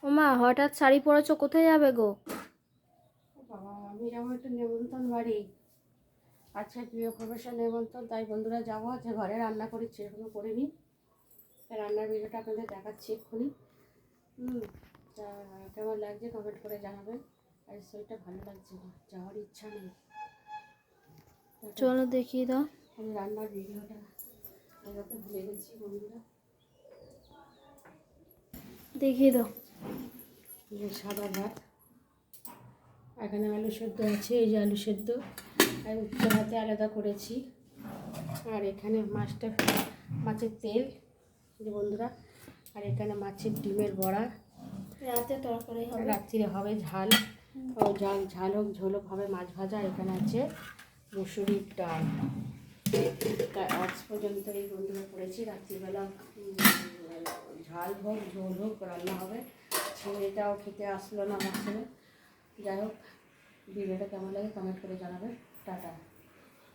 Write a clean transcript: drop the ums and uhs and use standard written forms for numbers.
ওমা হঠাৎ শাড়ি পরেছো, কোথায় যাবে গো? বাবা, আমি যাবো একটু নেমন্তন্ন বাড়ি। আজকে গৃহপ্রবেশের নেমন্তন্ন, তাই বন্ধুরা যাবো। যে ঘরে রান্না করেছি এখনো করিনি, তাই রান্নার ভিডিওটা আপনাদের দেখাচ্ছি এক্ষুনি। তা কেমন লাগছে কমেন্ট করে জানাবেন। আর শরীরটা ভালো লাগছে না, যাওয়ার ইচ্ছা নেই। চলো দেখিয়ে দাও। আমি রান্নার ভিডিওটা দেখাতে ভুলে গেছি বন্ধুরা। দেখিয়ে দাও। যে সাদা ভাত, এখানে আলু সেদ্ধ আছে, এই যে আলু সেদ্ধ আর উচ্চ ভাতে আলাদা করেছি। আর এখানে মাছের তেল যে বন্ধুরা। আর এখানে মাছের ডিমের বড়া, রাতে তরকারি হবে, রাত্রিরে হবে ঝাল। ও ঝাল হোক ঝোল হোক হবে মাছ ভাজা। এখানে আছে মুসুরির ডাল। তা আজ পর্যন্ত এই বন্ধুরা করেছি। রাত্রিবেলা ঝাল হোক ঝোল হোক রান্না হবে। ছেলেটাও খেতে আসলো না আমার ছেলে। যাই হোক, ভিডিওটা কেমন লাগে কমেন্ট করে জানাবেন। টাটা।